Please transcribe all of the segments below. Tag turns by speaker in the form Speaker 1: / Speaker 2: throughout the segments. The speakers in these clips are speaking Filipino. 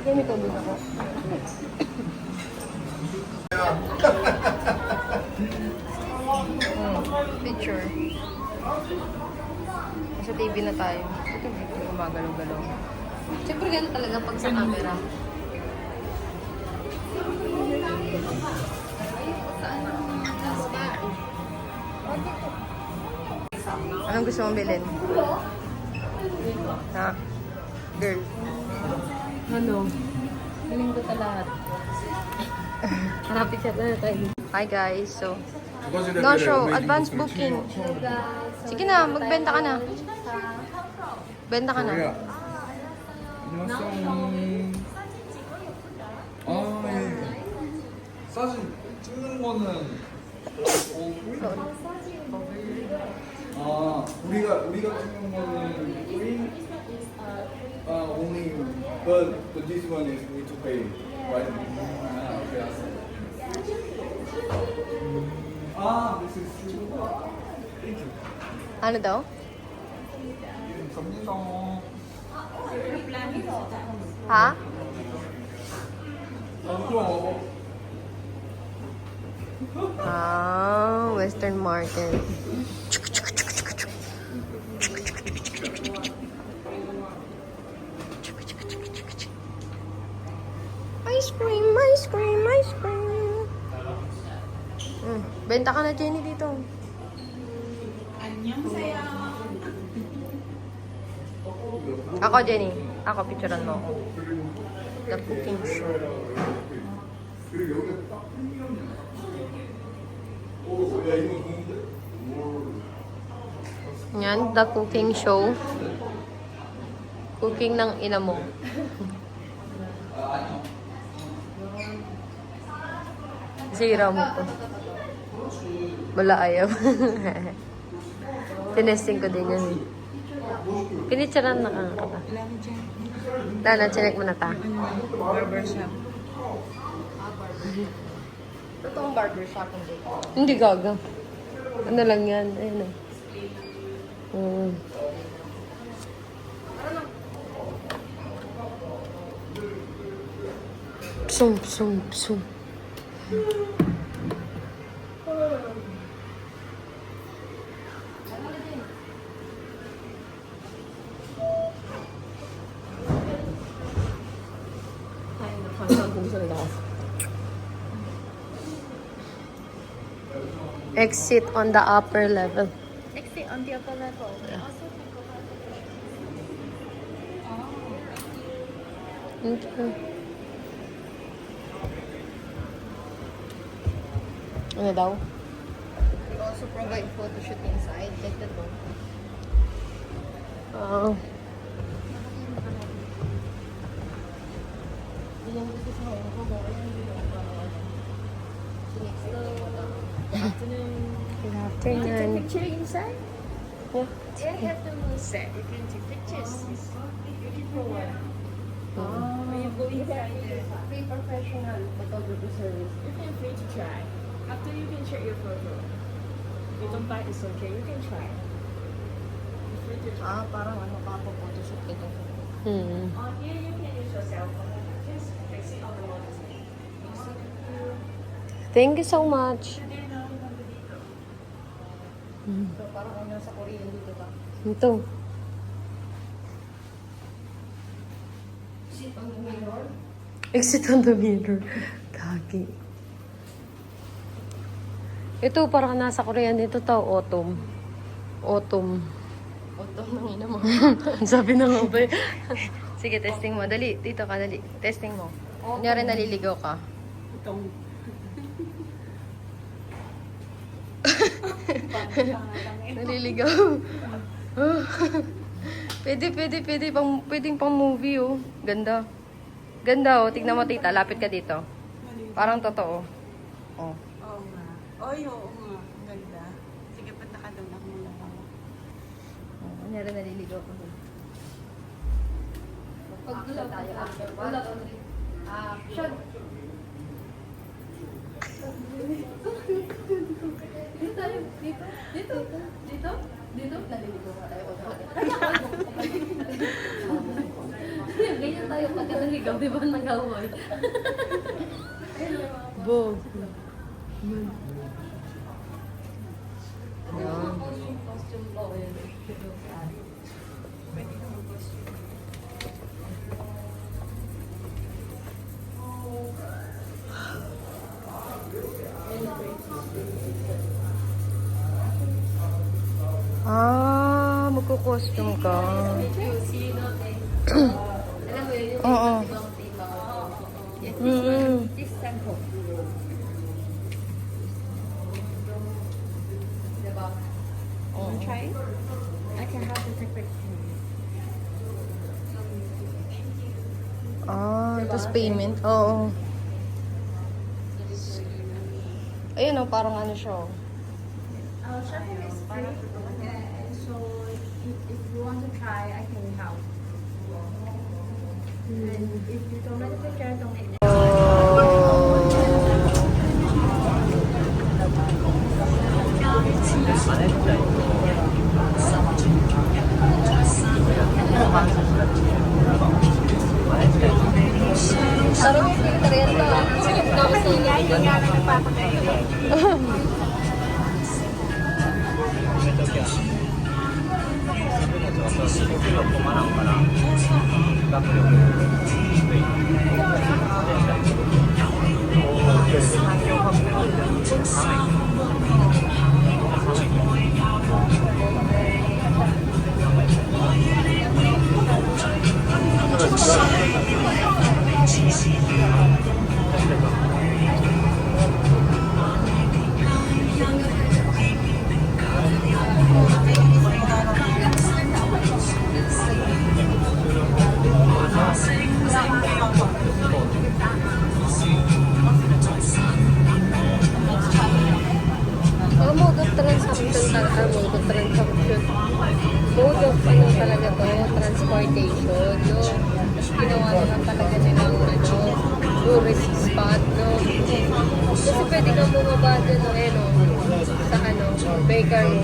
Speaker 1: Gamit ko din ako. Picture. Sa TV na tayo. Ito dito gumagalaw-galaw. Siyempre ganun talaga pag sa camera. Anong gusto mong bilhin? Ha? Girl.
Speaker 2: Ano? Galing ko sa lahat. Harapit siya na tayo.
Speaker 1: Hi guys, so no show, advance booking. Sige na, magbenta ka na. Benta ka na.
Speaker 3: 안녕하세요. 아, 예. 사진 찍는 거는 우리가 찍는 거는 free. Only but this one is we to pay, right? Okay. This is true. Thank you.
Speaker 1: Ano daw?
Speaker 3: 감사합니다.
Speaker 1: Ha? Ah, Western Market. Ice cream, ice cream, ice cream. Benta ka na, Jenny, dito. Ako, Jenny. Ako, picturean mo ako. The cooking show. Yan, the cooking show. Cooking ng ina mo. Sira mo to. Wala ayaw. Tinesting ko din yan. Pinitsaran na ka ba? Lana, chinek mo na ta.
Speaker 2: Barbershop.
Speaker 1: Totoong barbershop hindi. Hindi gaga. Ano lang yan? Ayun o. Psum, psum, psum. Exit on the upper level.
Speaker 2: Exit on the upper level.
Speaker 1: Okay. Ano daw?
Speaker 2: We also provide photo shoot inside, like the door.
Speaker 1: Oo. Good afternoon.
Speaker 2: Picture inside?
Speaker 1: Yeah.
Speaker 2: Yeah, you have to move set. You can take pictures. Beautiful one. When you go inside the free professional photography service, you can free to try. After you can share your photo. You don't buy, it's okay. You can try. You're free to try.
Speaker 1: Parang ano pa po photoshoot ka dyan.
Speaker 2: On here, you can use your cell phone. Just fix it on the wall.
Speaker 1: Thank you so much.
Speaker 2: So, parang kung nasa Korean dito ka.
Speaker 1: Ito.
Speaker 2: Sit on the mirror.
Speaker 1: Exit on the mirror. Gagi. Ito, parang nasa Korean. Ito tao, autumn. Autumn.
Speaker 2: Autumn ng ina mo.
Speaker 1: Sabi na nga ba? Sige, testing mo. Dali, dito ka, dali. Testing mo. Kunyari naliligaw ka.
Speaker 2: Itong
Speaker 1: Naliligaw. Pwede pwedeng pang movie, oh. Ganda. Ganda, oh. Tignan mo, tita. Lapit ka dito. Parang totoo. Oh.
Speaker 2: oh nga. Oy, oo nga. Ang ganda. Sige, punta ka doon. Ako muna pa.
Speaker 1: Kunyari naliligaw ko. Pag-gulaw tayo. Wala ko rin. Action! Dito tayo. Dito. Dito. Dito. Dito. Naliligaw ka tayo. Ganyan tayo pagka naligaw. Di ba nag-away? Bog. Yan. Costume ko.
Speaker 2: Pwede ka mag-costume.
Speaker 1: Magko-costume ka. Oo.
Speaker 2: This temple. Want to try it? I can help you take picture.
Speaker 1: Tapos payment. Oo. Ayun o, parang ano siya.
Speaker 2: Shopping is free. So if you want to try, I can help. And if you don't want to take care, don't make
Speaker 1: Sarap yung filter yan to. Sige, mode of transaction talaga, mode of transaction. Mode of ano talaga to, transportation, no? Ginawa naman talaga nilang tourist spot, no? Kasi pwede kang bumaba dyan, no, sa bakery.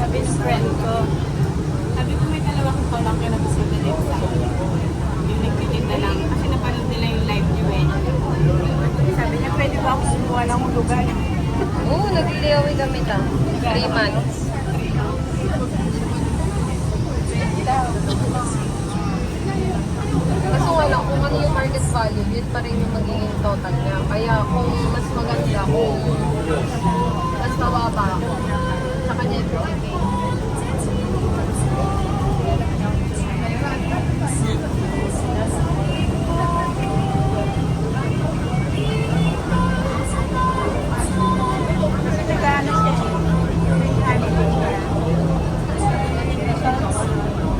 Speaker 2: Sabi ng friend ko, sabi ko may dalawa kong palangkin na gusto na din sa akin. Yung nagtitinda lang, kasi napanood nila yung live niyo eh. Sabi niya, pwede ba ako sumuha ng lugar?
Speaker 1: Oo, nagliliaway kami ta. 3 months. Kaso wala, kung ano yung market value, yun pa rin yung magiging total niya. Kaya kung mas maganda, kung mas mababa ako. Sa kanya yung 50K.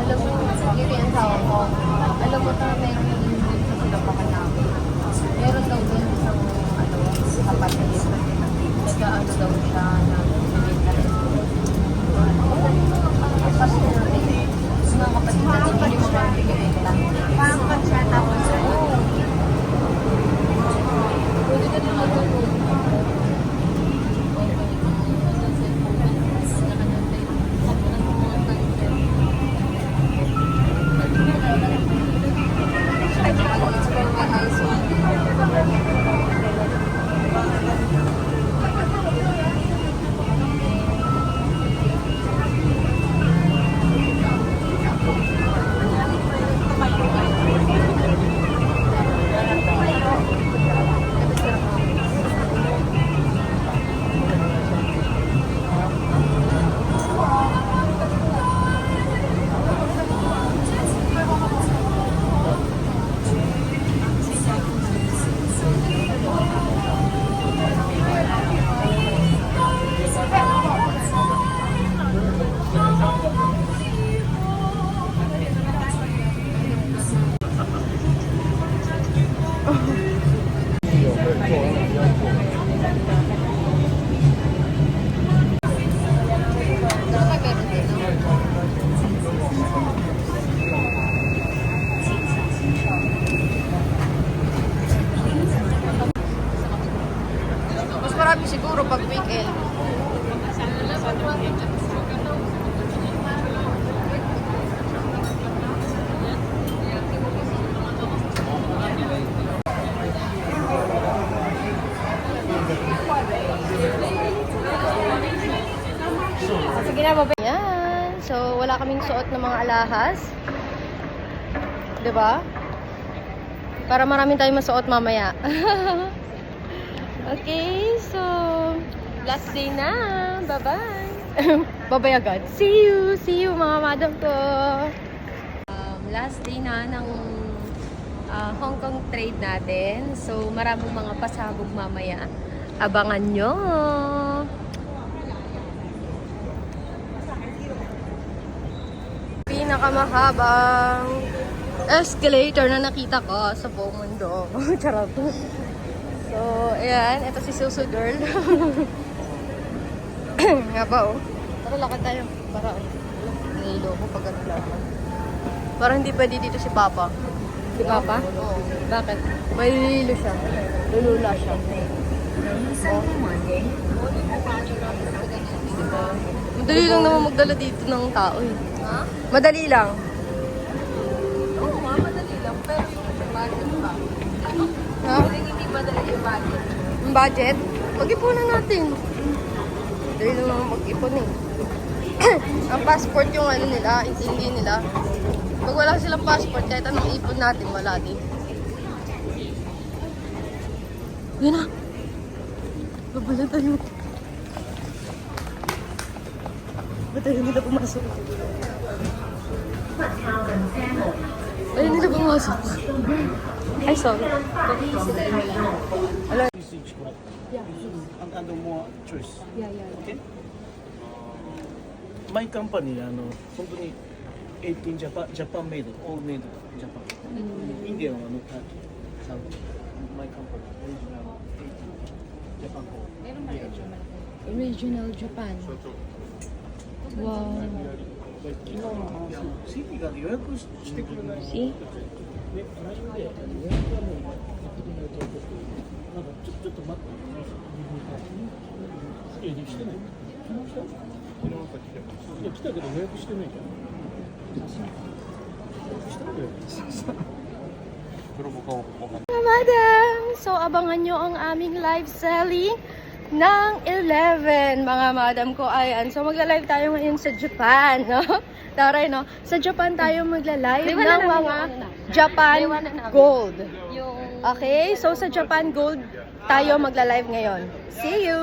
Speaker 1: Alam mo, hindi ang tao ko. Alam mo na meron yung hindi sa sinapakan namin. Meron daw din isang kapatid. Nag-ano daw siya na kasi mga kapatid natin hindi mo mga pinibenta. Parang konsyata ko sa iyo. Pwede ka naman doon. Mas marami siguro pag weekend. Sige na, baba. Yan. So, wala kaming suot ng mga alahas. 'Di ba? Para marami tayong masuot mamaya. Okay, so last day na. Bye-bye. Bye-bye agad. See you mga madam ko. Last day na ng Hong Kong trade natin. So maraming mga pasabog mamaya. Abangan nyo. Pinakamahabang escalator na nakita ko sa buong mundo. Charot. So, ayan. Ito si Susu Girl. Nga ba, oh. Tara, lakad tayo. Para, nilo ko pag ano. Para hindi pwede dito si Papa. Si Papa? Oo. Bakit? May lilo siya. Lulula siya. Oh. Madali lang naman magdala dito ng tao, eh. Ha? Madali lang. Oo, madali lang. Pero yung budget pa. Ha? Hindi madali yung budget. Yung budget? Pag-ipunan natin. Dahil lang naman mag-ipon eh. Ang passport yung ano nila, intindi nila. Pag wala silang passport, kahit anong ipon natin, wala din. Yan na. Babala tayo. Ba't tayo nila pumasok? Ayun nila pumasok. Ay, sorry. Hello. Yeah.
Speaker 4: And more choice.
Speaker 1: Yeah.
Speaker 4: Okay? My company, 本当に18 Japan made, all made Japan. India さん my company, original 18 Japan.
Speaker 1: Regional Japan. Wow.
Speaker 4: 昨日の話、席が予約してくれない。
Speaker 1: See?
Speaker 4: ね、ラジオで予約はもうやってくれないと、なんかちょっと待って。いや、してない。来ました？いや、来たけど予約してないじゃん。
Speaker 1: Madam! So, abangan nyo ang aming live selling ng 11, mga madam ko. Ayan. So, magla-live tayo ngayon sa Japan, no? Taray, no? Sa Japan tayo magla-live ng mga Japan Gold. Okay? So, sa Japan Gold
Speaker 5: tayo magla-live ngayon. See you!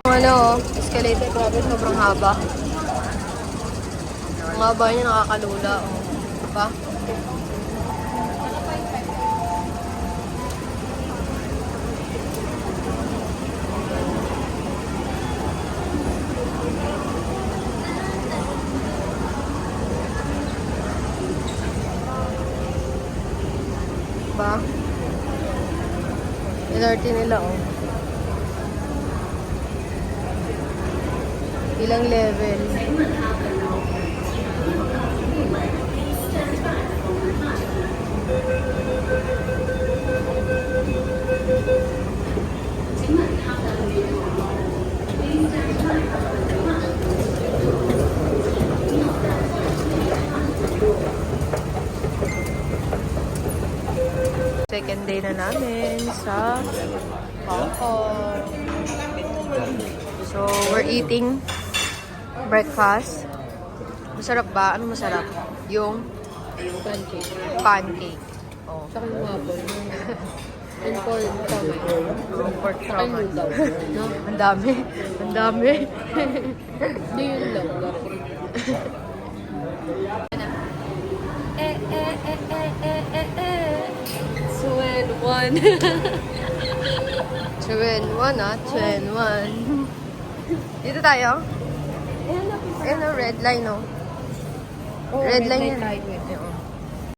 Speaker 5: Ano, escalator, grabe, sobrang haba. Ang haba niya, nakakalula. Oh. Diba? Diba? LRT nila, oh. Ilang level? Second day na namin sa Hong Kong. So, we're eating breakfast. Masarap ba? Ano masarap? Yung
Speaker 1: Pancake.
Speaker 5: pancake. Oh.
Speaker 1: Saka yung hapon. And pork kami.
Speaker 5: Pork
Speaker 1: Saka yung
Speaker 5: shawarma.
Speaker 1: lugaw. No?
Speaker 5: Ang dami. Ang dami.
Speaker 1: Hindi yun lang. Swen one.
Speaker 5: Twin one, ah. Twin one. Dito tayo. Ayan o, red line, oh.
Speaker 1: Oh,
Speaker 5: Red line
Speaker 1: line
Speaker 5: yan.
Speaker 1: tayo eh.
Speaker 5: Oo.